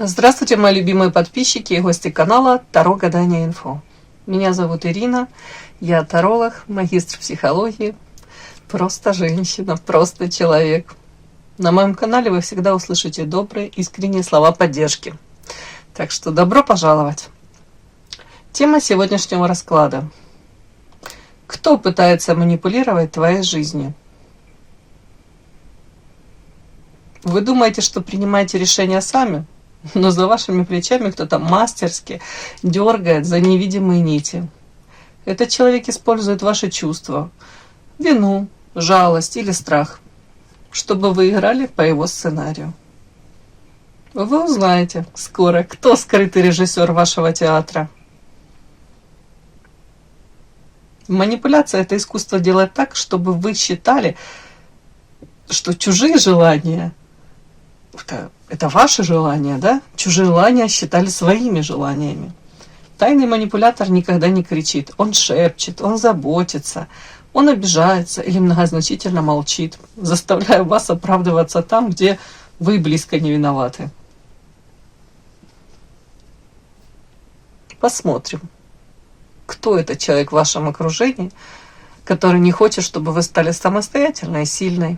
Здравствуйте, мои любимые подписчики и гости канала Таро Гадание Инфо. Меня зовут Ирина, я таролог, магистр психологии, просто женщина, просто человек. На моем канале вы всегда услышите добрые, искренние слова поддержки. Так что добро пожаловать! Тема сегодняшнего расклада. Кто пытается манипулировать твоей жизнью? Вы думаете, что принимаете решения сами? Но за вашими плечами кто-то мастерски дергает за невидимые нити. Этот человек использует ваши чувства, вину, жалость или страх, чтобы вы играли по его сценарию. Вы узнаете скоро, кто скрытый режиссер вашего театра. Манипуляция – это искусство делать так, чтобы вы считали, что чужие желания – это ваши желания, да? Чужие желания считали своими желаниями. Тайный манипулятор никогда не кричит, он шепчет, он заботится, он обижается или многозначительно молчит, заставляя вас оправдываться там, где вы близко не виноваты. Посмотрим, кто этот человек в вашем окружении, который не хочет, чтобы вы стали самостоятельной и сильной.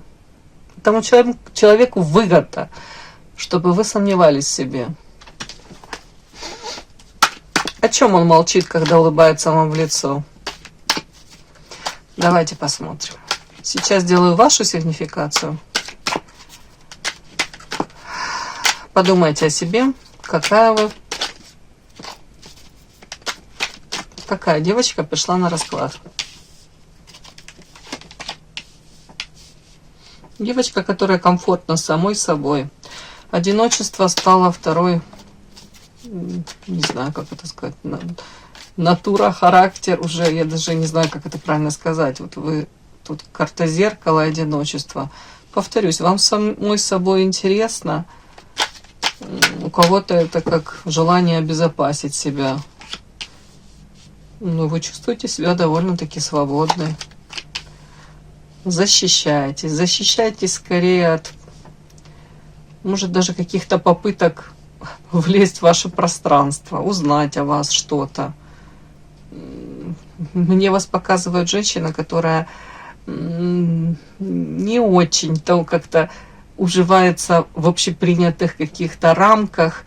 Этому человеку выгодно, чтобы вы сомневались в себе. О чем он молчит, когда улыбается вам в лицо? Давайте посмотрим. Сейчас делаю вашу сигнификацию. Подумайте о себе, какая девочка пришла на расклад. Девочка, которая комфортна с самой собой. Одиночество стало второй, не знаю, как это сказать, натура, характер уже, я даже не знаю, как это правильно сказать. Вот вы, тут карта зеркала, одиночество. Повторюсь, вам самой собой интересно, у кого-то это как желание обезопасить себя. Но вы чувствуете себя довольно-таки свободной. Защищайтесь скорее от, может, даже каких-то попыток влезть в ваше пространство, узнать о вас что-то. Мне вас показывает женщина, которая не очень-то как-то уживается в общепринятых каких-то рамках,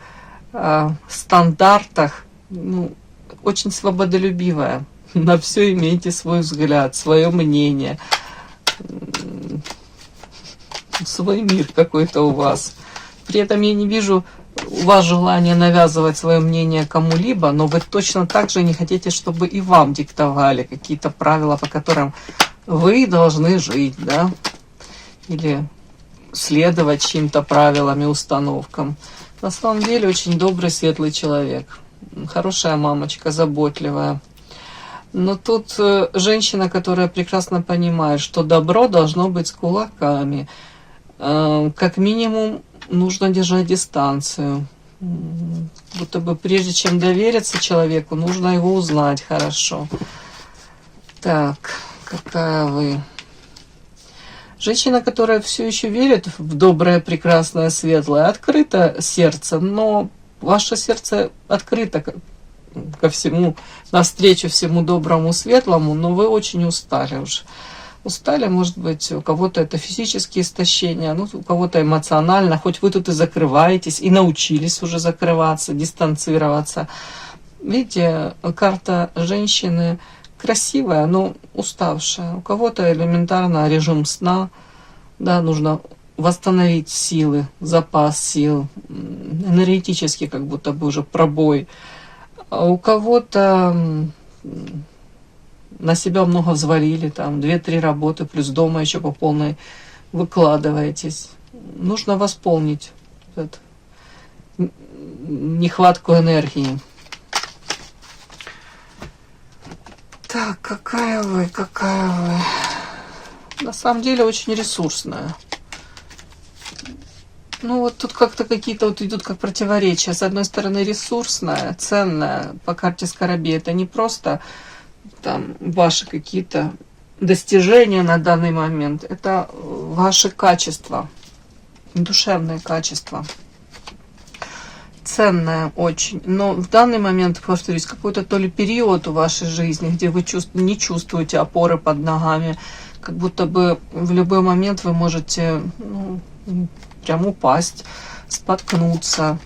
стандартах, очень свободолюбивая. На все имейте свой взгляд, свое мнение, свой мир какой-то у вас. При этом я не вижу у вас желания навязывать свое мнение кому-либо, но вы точно так же не хотите, чтобы и вам диктовали какие-то правила, по которым вы должны жить, да? Или следовать чьим-то правилам и установкам. На самом деле очень добрый, светлый человек. Хорошая мамочка, заботливая. Но тут женщина, которая прекрасно понимает, что добро должно быть с кулаками. Как минимум нужно держать дистанцию. Будто бы прежде чем довериться человеку, нужно его узнать хорошо. Так, какая вы? Женщина, которая все еще верит в доброе, прекрасное, светлое, открыто сердце, но ваше сердце открыто ко всему, навстречу всему доброму, светлому, но вы очень устали уже. Устали, может быть, у кого-то это физические истощения, у кого-то эмоционально, хоть вы тут и закрываетесь, и научились уже закрываться, дистанцироваться. Видите, карта женщины красивая, но уставшая. У кого-то элементарно режим сна, да, нужно восстановить силы, запас сил, энергетически как будто бы уже пробой. А у кого-то на себя много взвалили, там 2-3 работы, плюс дома еще по полной выкладываетесь. Нужно восполнить эту нехватку энергии. Так, какая вы? На самом деле очень ресурсная. Вот тут как-то какие-то идут как противоречия. С одной стороны, ресурсная, ценная по карте Скоробей. Это не просто там ваши какие-то достижения на данный момент. Это ваши качества, душевные качества. ценное очень. Но в данный момент, повторюсь, какой-то то ли период в вашей жизни, где вы не чувствуете опоры под ногами, как будто бы в любой момент вы можете прям упасть, споткнуться.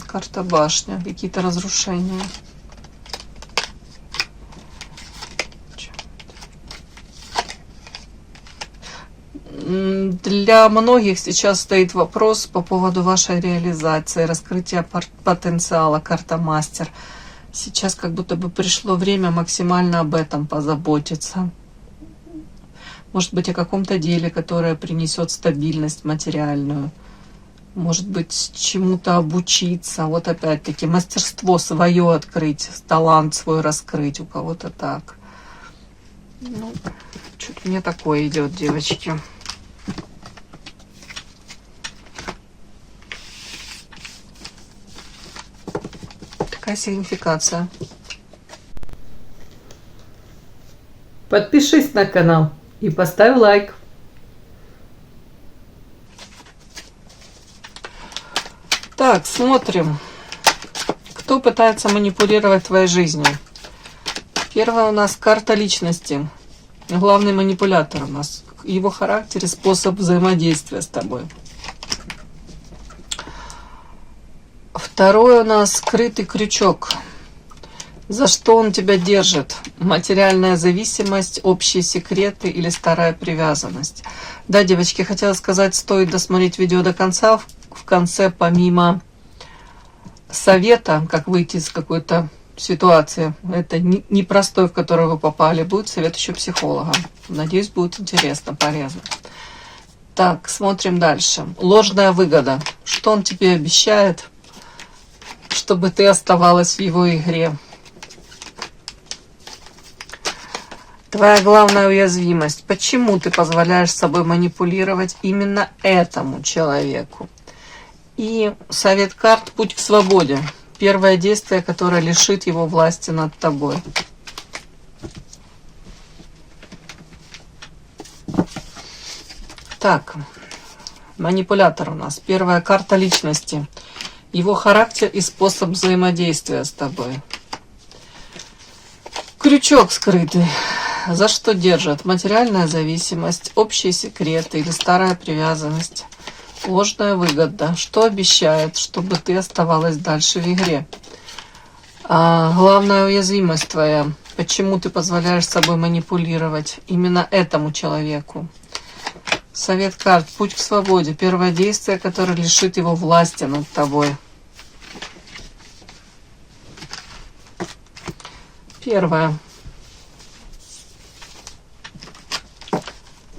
Карта башня, какие-то разрушения. Для многих сейчас стоит вопрос по поводу вашей реализации, раскрытия потенциала, карта мастер. Сейчас как будто бы пришло время максимально об этом позаботиться. Может быть, о каком-то деле, которое принесет стабильность материальную. Может быть, чему-то обучиться. Вот опять-таки мастерство свое открыть, талант свой раскрыть, у кого-то так. Ну, что-то мне такое идет, девочки. Такая сигнификация. Подпишись на канал и поставь лайк. Так, смотрим, кто пытается манипулировать твоей жизнью. Первая у нас карта личности. Главный манипулятор у нас. Его характер и способ взаимодействия с тобой. Второй у нас скрытый крючок. За что он тебя держит? Материальная зависимость, общие секреты или старая привязанность. Да, девочки, хотела сказать, стоит досмотреть видео до конца. В конце, помимо совета, как выйти из какой-то ситуации, это непростой, в которую вы попали, будет совет еще психолога. Надеюсь, будет интересно, полезно. Так, смотрим дальше. Ложная выгода. Что он тебе обещает, чтобы ты оставалась в его игре? Твоя главная уязвимость. Почему ты позволяешь собой манипулировать именно этому человеку? И совет карт «Путь к свободе». Первое действие, которое лишит его власти над тобой. Так, манипулятор у нас. Первая карта личности. Его характер и способ взаимодействия с тобой. Крючок скрытый. За что держат? Материальная зависимость, общие секреты или старая привязанность. Ложная выгода. Что обещает, чтобы ты оставалась дальше в игре? Главная уязвимость твоя. Почему ты позволяешь собой манипулировать именно этому человеку? Совет карт. Путь к свободе. Первое действие, которое лишит его власти над тобой. Первое.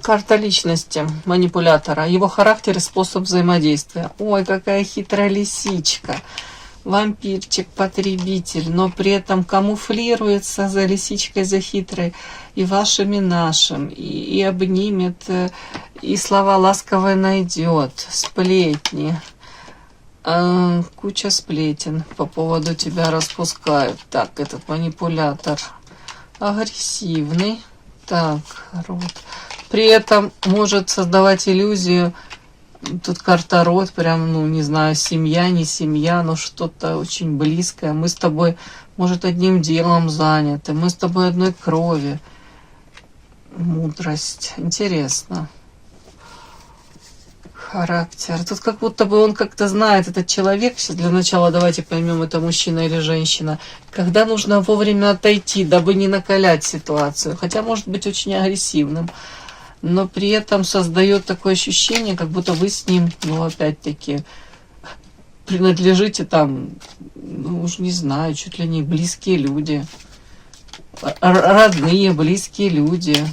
Карта личности манипулятора. Его характер и способ взаимодействия. Ой, какая хитрая лисичка. Вампирчик, потребитель, но при этом камуфлируется за лисичкой, за хитрой, и вашим, и нашим, и обнимет, и слова ласковые найдет, сплетни. Куча сплетен по поводу тебя распускают. Так, этот манипулятор агрессивный. Так, род. При этом может создавать иллюзию. Тут карта род, прям, не знаю, семья, не семья, но что-то очень близкое. Мы с тобой, может, одним делом заняты. Мы с тобой одной крови. Мудрость. Интересно. Характер. Тут как будто бы он как-то знает, этот человек. Сейчас для начала давайте поймем, это мужчина или женщина. Когда нужно вовремя отойти, дабы не накалять ситуацию. Хотя может быть очень агрессивным. Но при этом создает такое ощущение, как будто вы с ним, опять-таки, принадлежите там, уж не знаю, чуть ли не близкие люди. Родные, близкие люди.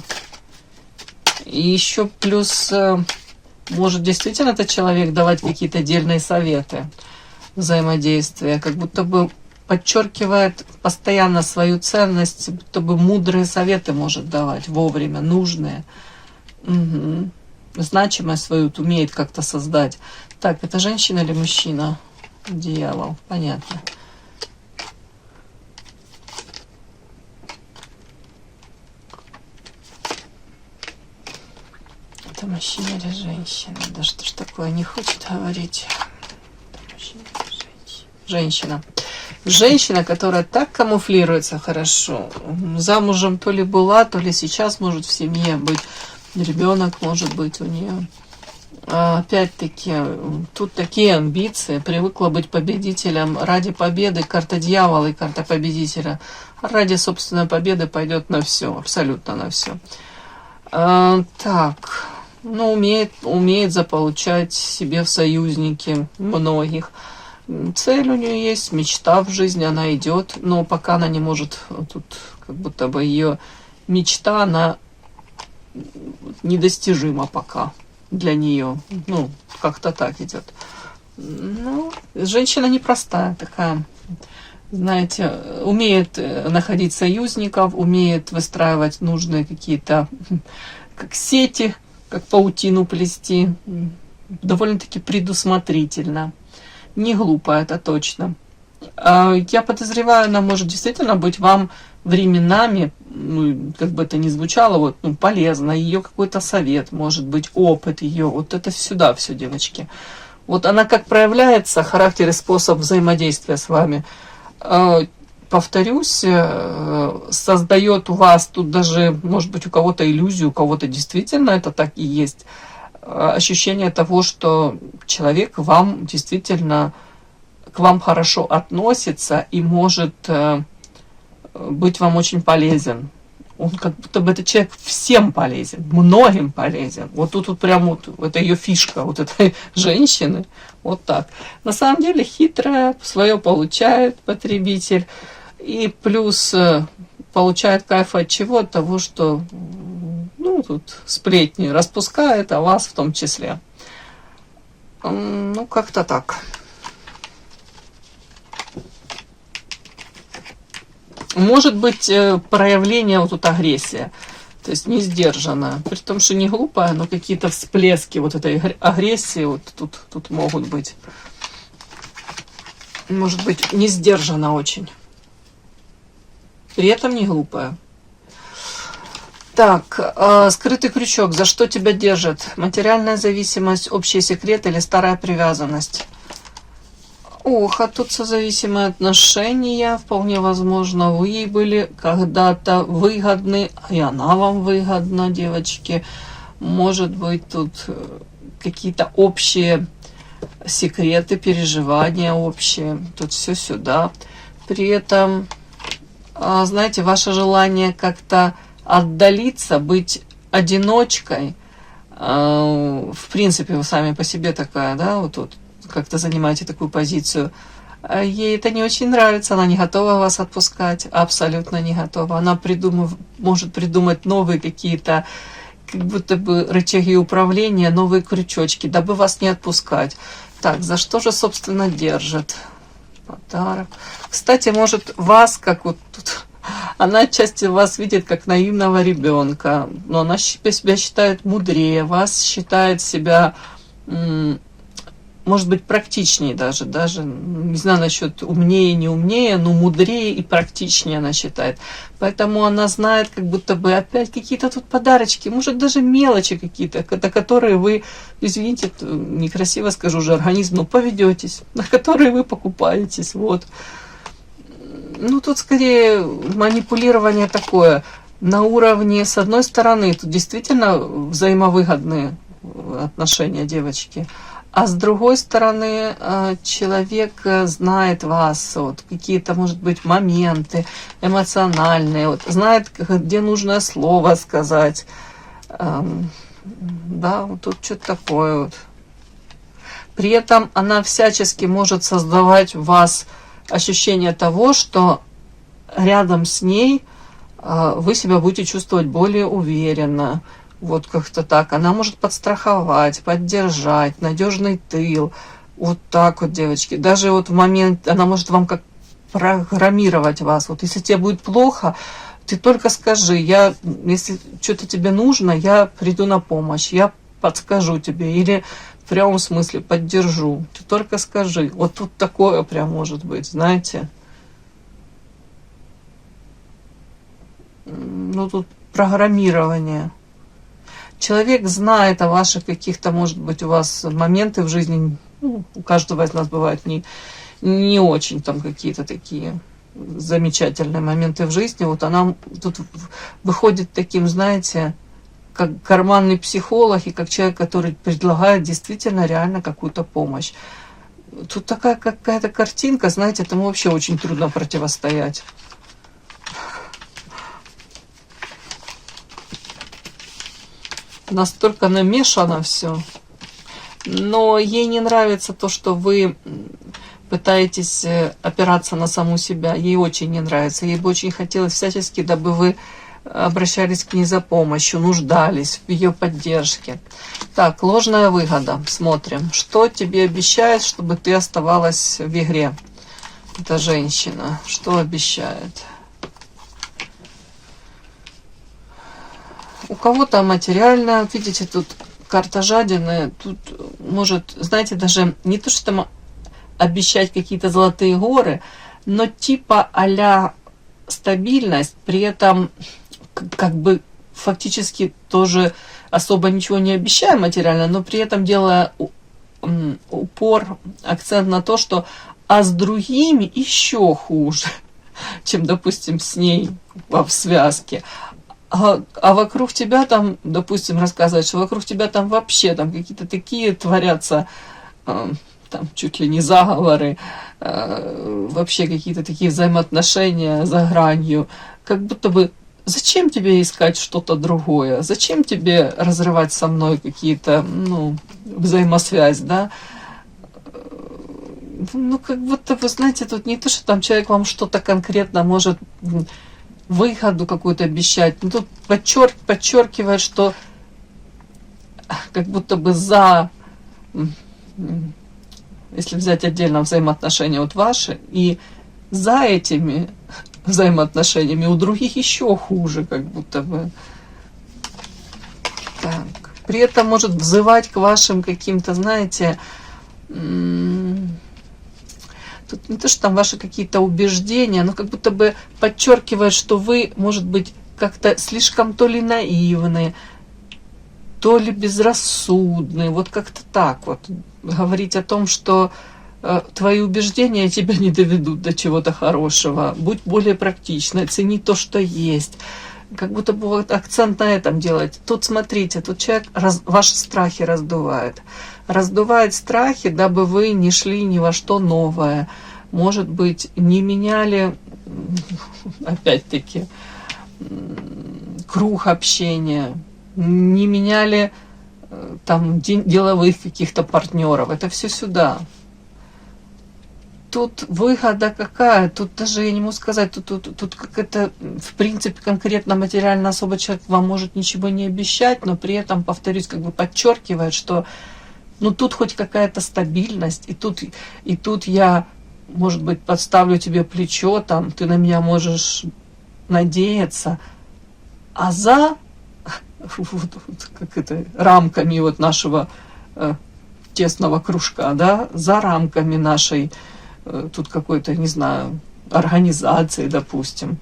И еще плюс, может действительно этот человек давать какие-то дельные советы взаимодействия, как будто бы подчеркивает постоянно свою ценность, будто бы мудрые советы может давать вовремя, нужные. Угу. Значимость свою умеет как-то создать. Так, это женщина или мужчина? Дьявол, понятно. Это мужчина или женщина? Да что ж такое, не хочет говорить. Это мужчина. женщина. Женщина, которая так камуфлируется хорошо. Замужем то ли была, то ли сейчас может в семье быть. Ребенок может быть у нее. Опять-таки, тут такие амбиции. Привыкла быть победителем. Ради победы карта дьявола и карта победителя. Ради собственной победы пойдет на все, абсолютно на все. Так, ну, умеет заполучать себе в союзники многих. Цель у нее есть, мечта в жизни, она идет, но пока она не может, тут как будто бы ее мечта, она недостижима пока для нее. Ну, как-то так идет. Ну, женщина непростая такая, знаете, умеет находить союзников, умеет выстраивать нужные какие-то, как сети, как паутину плести, довольно-таки предусмотрительно. Не глупо, это точно. Я подозреваю, она может действительно быть вам временами, ну, как бы это ни звучало, вот, ну, полезно, ее какой-то совет, может быть, опыт ее, вот это сюда все, девочки. Вот она как проявляется, характер и способ взаимодействия с вами, повторюсь, создает у вас тут даже, может быть, у кого-то иллюзию, у кого-то действительно это так и есть, ощущение того, что человек вам действительно к вам хорошо относится и может быть вам очень полезен. Он как будто бы этот человек всем полезен, многим полезен. Вот тут вот прям вот это ее фишка, вот этой женщины, вот так. На самом деле хитрая, свое получает потребитель, и плюс получает кайф от чего? От того, что ну, тут сплетни распускает, а вас в том числе. Ну, как-то так. Может быть проявление вот тут агрессия, то есть не сдержанная, при том, что не глупая, но какие-то всплески вот этой агрессии вот тут могут быть. Может быть не сдержана очень, при этом не глупая. Так, скрытый крючок. За что тебя держит? Материальная зависимость, общий секрет или старая привязанность? Ох, а тут созависимые отношения, вполне возможно, вы ей были когда-то выгодны, и она вам выгодна, девочки. Может быть, тут какие-то общие секреты, переживания общие, тут все сюда. При этом, знаете, ваше желание как-то отдалиться, быть одиночкой, в принципе, вы сами по себе такая, да, вот тут как-то занимаете такую позицию, ей это не очень нравится, она не готова вас отпускать, абсолютно не готова. Она может придумать новые какие-то, как будто бы рычаги управления, новые крючочки, дабы вас не отпускать. Так, за что же, собственно, держит? Подарок. Кстати, может, вас, как вот тут, она отчасти вас видит как наивного ребенка, но она себя считает мудрее, вас считает себя... может быть, практичнее даже, не знаю насчет умнее, не умнее, но мудрее и практичнее она считает. Поэтому она знает, как будто бы опять какие-то тут подарочки, может, даже мелочи какие-то, на которые вы, извините, некрасиво скажу же, организм, но поведетесь, на которые вы покупаетесь, вот. Ну, тут скорее манипулирование такое, на уровне, с одной стороны, тут действительно взаимовыгодные отношения, девочки, а с другой стороны, человек знает вас, вот, какие-то, может быть, моменты эмоциональные, вот, знает, где нужное слово сказать. Да, вот тут что-то такое вот. При этом она всячески может создавать в вас ощущение того, что рядом с ней вы себя будете чувствовать более уверенно. Вот как-то так. Она может подстраховать, поддержать, надежный тыл. Вот так вот, девочки. Даже вот в момент, она может вам как программировать вас. Вот если тебе будет плохо, ты только скажи, если что-то тебе нужно, я приду на помощь, я подскажу тебе. Или в прямом смысле поддержу. Ты только скажи. Вот тут такое прям может быть, знаете. Ну, тут программирование. Человек знает о ваших каких-то, может быть, у вас моменты в жизни, ну, у каждого из нас бывают не очень там какие-то такие замечательные моменты в жизни. Вот она тут выходит таким, знаете, как карманный психолог и как человек, который предлагает действительно реально какую-то помощь. Тут такая какая-то картинка, знаете, этому вообще очень трудно противостоять. Настолько намешано все. Но ей не нравится то, что вы пытаетесь опираться на саму себя. Ей очень не нравится. Ей бы очень хотелось всячески, дабы вы обращались к ней за помощью, нуждались в ее поддержке. Так, ложная выгода. Смотрим. Что тебе обещает, чтобы ты оставалась в игре? Эта женщина. Что обещает? У кого-то материально, видите, тут карта жадины, тут может, знаете, даже не то, что там обещать какие-то золотые горы, но типа а-ля стабильность, при этом как бы фактически тоже особо ничего не обещая материально, но при этом делая упор, акцент на то, что а с другими еще хуже, чем, допустим, с ней в связке. А вокруг тебя там, допустим, рассказывать, что вокруг тебя там вообще там какие-то такие творятся, там чуть ли не заговоры, вообще какие-то такие взаимоотношения за гранью, как будто бы зачем тебе искать что-то другое, зачем тебе разрывать со мной какие-то, взаимосвязь, да? Ну, как будто, вы знаете, тут не то, что там человек вам что-то конкретно может выходу какую-то обещать. Но тут подчеркивает, что как будто бы если взять отдельно взаимоотношения вот ваши, и за этими взаимоотношениями у других еще хуже, как будто бы. Так. При этом может взывать к вашим каким-то, знаете, тут не то, что там ваши какие-то убеждения, но как будто бы подчеркивает, что вы, может быть, как-то слишком то ли наивны, то ли безрассудны. Вот как-то так вот. Говорить о том, что твои убеждения тебя не доведут до чего-то хорошего. Будь более практичной, цени то, что есть. Как будто бы вот акцент на этом делать. Тут смотрите, тут человек ваши страхи раздувает. Раздувает страхи, дабы вы не шли ни во что новое. Может быть, не меняли, опять-таки, круг общения, не меняли там деловых каких-то партнеров. Это все сюда. Тут выгода какая? Тут даже я не могу сказать, тут как это, в принципе, конкретно материально особо человек вам может ничего не обещать, но при этом, повторюсь, как бы подчеркивает, что тут хоть какая-то стабильность, и тут я, может быть, подставлю тебе плечо, там, ты на меня можешь надеяться, а за как это, рамками вот нашего тесного кружка, да, за рамками нашей тут какой-то, не знаю, организации, допустим,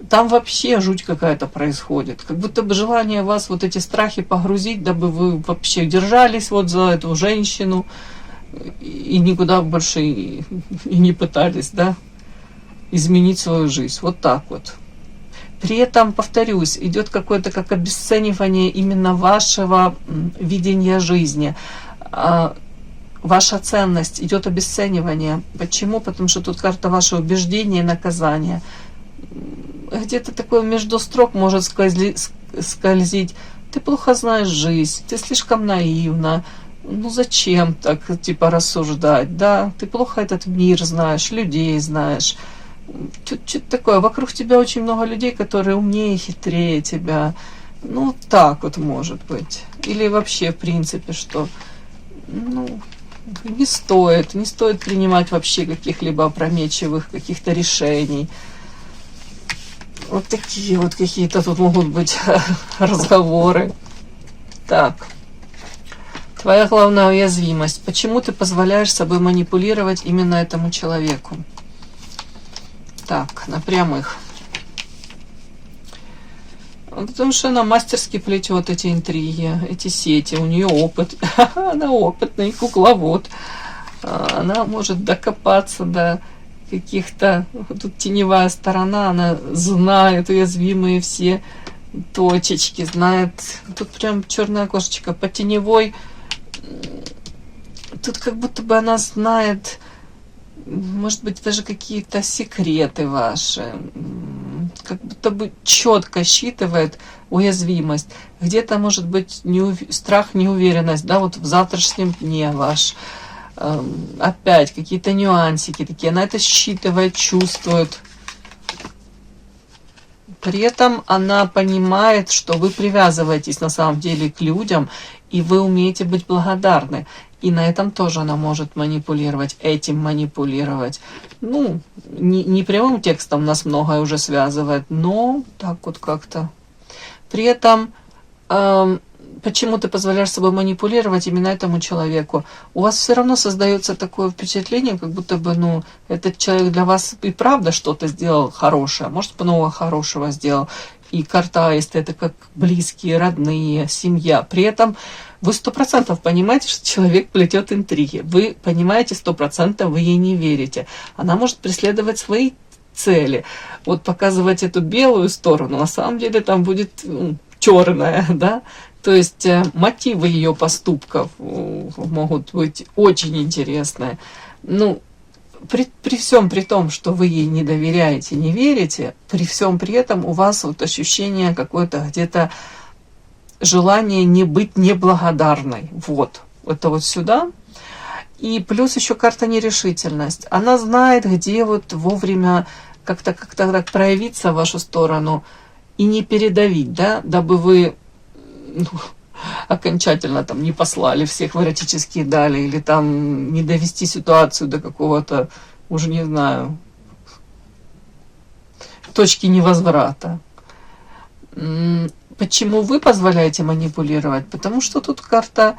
там вообще жуть какая-то происходит. Как будто бы желание вас вот эти страхи погрузить, дабы вы вообще держались вот за эту женщину и никуда больше и не пытались, да, изменить свою жизнь. Вот так вот. При этом, повторюсь, идет какое-то как обесценивание именно вашего видения жизни. Ваша ценность, идет обесценивание. Почему? Потому что тут карта ваше убеждения и наказания. Где-то такое между строк может скользить. Ты плохо знаешь жизнь, ты слишком наивна. Зачем так, типа, рассуждать, да? Ты плохо этот мир знаешь, людей знаешь. Что-то такое. Вокруг тебя очень много людей, которые умнее, хитрее тебя. Так вот может быть. Или вообще, в принципе, что... не стоит принимать вообще каких-либо опрометчивых каких-то решений. Вот такие вот какие-то тут могут быть разговоры. Так. Твоя главная уязвимость. Почему ты позволяешь собой манипулировать именно этому человеку? Так, на прямых. Потому что она мастерски плетет эти интриги, эти сети. У нее опыт. Она опытный кукловод. она может докопаться до каких-то... Тут теневая сторона, она знает уязвимые все точечки, знает... Тут прям черная кошечка по теневой. Тут как будто бы она знает, может быть, даже какие-то секреты ваши. Как будто бы четко считывает уязвимость. Где-то, может быть, страх, неуверенность, да, вот в завтрашнем дне ваш. Опять какие-то нюансики такие. Она это считывает, чувствует. При этом она понимает, что вы привязываетесь на самом деле к людям, и вы умеете быть благодарны. И на этом тоже она может манипулировать, этим манипулировать. Ну, не прямым текстом нас многое уже связывает, но так вот как-то. При этом, почему ты позволяешь собой манипулировать именно этому человеку? У вас все равно создается такое впечатление, как будто бы, ну, этот человек для вас и правда что-то сделал хорошее, может, много хорошего сделал. И карта Аиста — это как близкие, родные, семья. При этом вы 100% понимаете, что человек плетет интриги. Вы понимаете 100%, вы ей не верите. Она может преследовать свои цели. Вот показывать эту белую сторону, на самом деле там будет черная, да. То есть мотивы ее поступков могут быть очень интересные. Ну, при всем при том, что вы ей не доверяете, не верите, при всем при этом у вас вот ощущение какое-то где-то желание не быть неблагодарной. Вот. Это вот сюда. И плюс еще карта нерешительность. Она знает, где вот вовремя как-то так проявиться в вашу сторону и не передавить, да, дабы вы окончательно там не послали всех в эротические дали или там не довести ситуацию до какого-то, уже не знаю, точки невозврата. Почему вы позволяете манипулировать? Потому что тут карта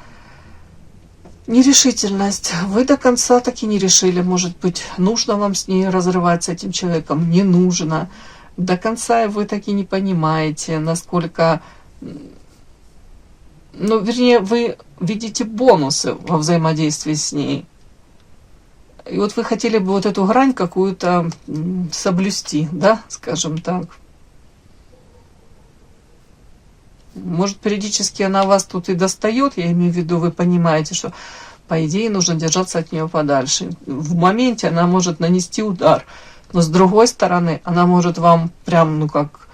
нерешительность. Вы до конца таки не решили, может быть, нужно вам с ней разрывать, с этим человеком, не нужно. До конца вы таки не понимаете, насколько... Ну, вернее, вы видите бонусы во взаимодействии с ней. И вот вы хотели бы вот эту грань какую-то соблюсти, да, скажем так. Может, периодически она вас тут и достает, я имею в виду, вы понимаете, что, по идее, нужно держаться от нее подальше. В моменте она может нанести удар, но с другой стороны, она может вам прям, ну как,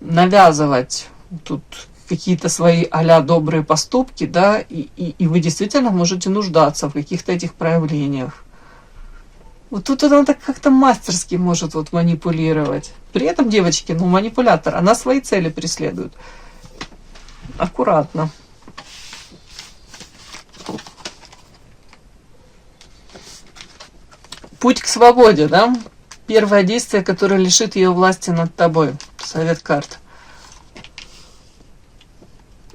навязывать тут какие-то свои а-ля добрые поступки, да, и вы действительно можете нуждаться в каких-то этих проявлениях. Вот тут она так как-то мастерски может вот манипулировать. При этом, девочки, ну, манипулятор, она свои цели преследует. Аккуратно. Путь к свободе, да? Первое действие, которое лишит ее власти над тобой. Совет карт.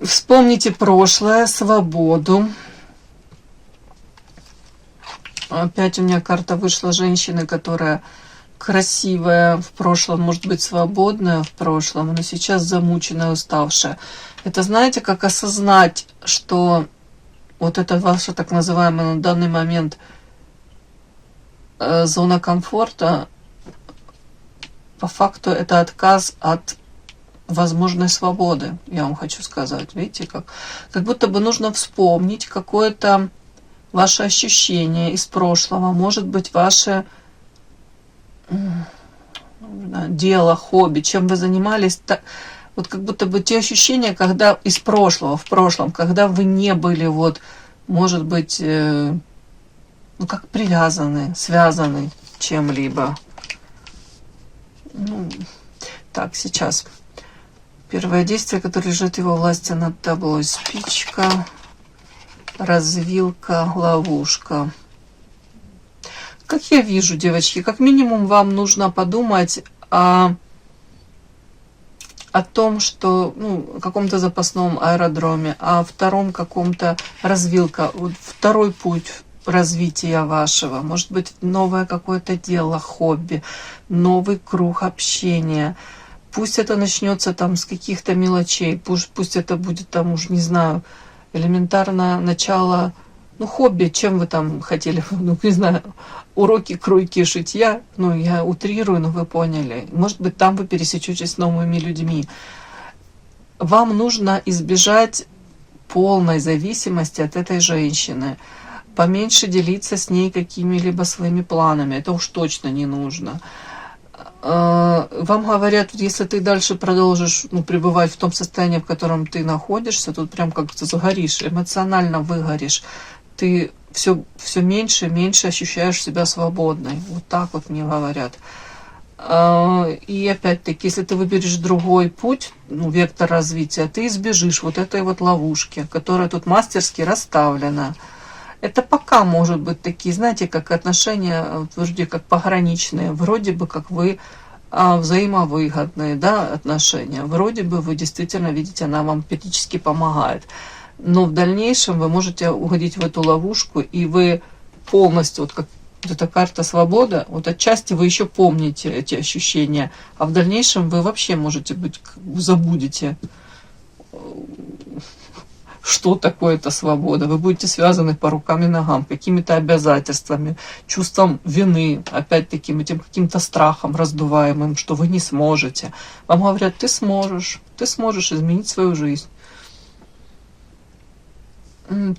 Вспомните прошлое, свободу. Опять у меня карта вышла женщины, которая красивая в прошлом, может быть, свободная в прошлом, но сейчас замученная, уставшая. Это, знаете, как осознать, что вот это ваша так называемая на данный момент зона комфорта, по факту это отказ от возможной свободы, я вам хочу сказать. Видите, как будто бы нужно вспомнить какое-то ваше ощущение из прошлого, может быть, ваше дело, хобби, чем вы занимались, вот как будто бы те ощущения, когда из прошлого, в прошлом, когда вы не были, вот, может быть, ну, как привязаны, связаны чем-либо. Ну, так, сейчас. Первое действие, которое лежит в его власти над тобой. Спичка, развилка, ловушка. Как я вижу, девочки, как минимум вам нужно подумать о том, что, ну, о каком-то запасном аэродроме, о втором каком-то развилка, вот второй путь развития вашего, может быть, новое какое-то дело, хобби, новый круг общения. Пусть это начнется там с каких-то мелочей, пусть это будет там, уж не знаю, элементарно начало Ну, хобби, чем вы там хотели, ну, не знаю, уроки кройки, шитья, ну, я утрирую, но вы поняли. Может быть, там вы пересечетесь с новыми людьми. Вам нужно избежать полной зависимости от этой женщины. Поменьше делиться с ней какими-либо своими планами. Это уж точно не нужно. Вам говорят, если ты дальше продолжишь пребывать в том состоянии, в котором ты находишься, тут прям как ты загоришь, эмоционально выгоришь. Ты все меньше и меньше ощущаешь себя свободной. Вот так вот мне говорят. И опять-таки, если ты выберешь другой путь, вектор развития, ты избежишь вот этой вот ловушки, которая тут мастерски расставлена. Это пока может быть такие, знаете, как отношения вроде как пограничные, вроде бы как вы взаимовыгодные, да, отношения. Вроде бы вы действительно видите, она вам периодически помогает. Но в дальнейшем вы можете угодить в эту ловушку, и вы полностью, вот как вот эта карта свобода, вот отчасти вы еще помните эти ощущения, а в дальнейшем вы вообще можете быть, забудете, что такое эта свобода. Вы будете связаны по рукам и ногам какими-то обязательствами, чувством вины, опять-таки этим каким-то страхом раздуваемым, что вы не сможете. Вам говорят, ты сможешь изменить свою жизнь.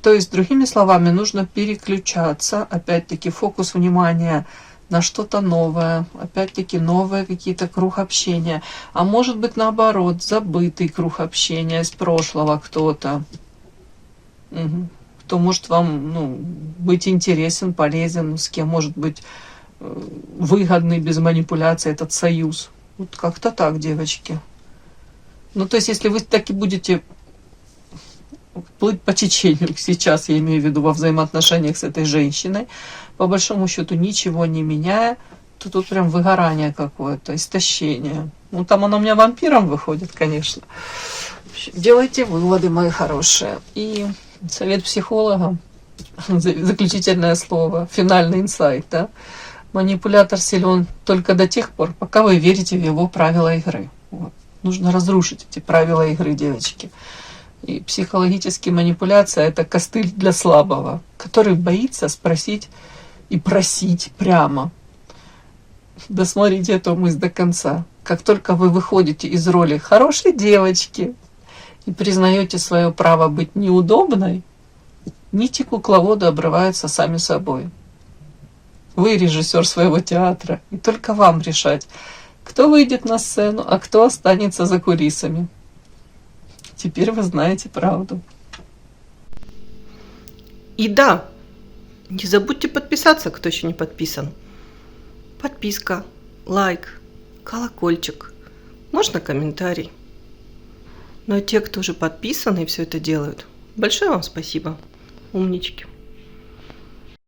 То есть, другими словами, нужно переключаться, опять-таки, фокус внимания на что-то новое, опять-таки, новое какие-то круг общения. А может быть, наоборот, забытый круг общения из прошлого кто-то. Кто может вам быть интересен, полезен, с кем может быть выгодный без манипуляции этот союз. Вот как-то так, девочки. Ну, то есть, если вы так и будете плыть по течению сейчас, я имею в виду во взаимоотношениях с этой женщиной, по большому счету ничего не меняя, то тут прям выгорание какое-то, истощение. Ну, там оно у меня вампиром выходит, конечно. Делайте выводы, мои хорошие. И совет психолога, заключительное слово, финальный инсайт, да? Манипулятор силен только до тех пор, пока вы верите в его правила игры. Вот. Нужно разрушить эти правила игры, девочки. И психологические манипуляции – это костыль для слабого, который боится спросить и просить прямо. Досмотрите эту мысль до конца. Как только вы выходите из роли хорошей девочки и признаете свое право быть неудобной, нити кукловода обрываются сами собой. Вы режиссер своего театра, и только вам решать, кто выйдет на сцену, а кто останется за кулисами. Теперь вы знаете правду. И да, не забудьте подписаться, кто еще не подписан. Подписка, лайк, колокольчик, можно комментарий. Ну а те, кто уже подписаны и все это делают, большое вам спасибо, умнички.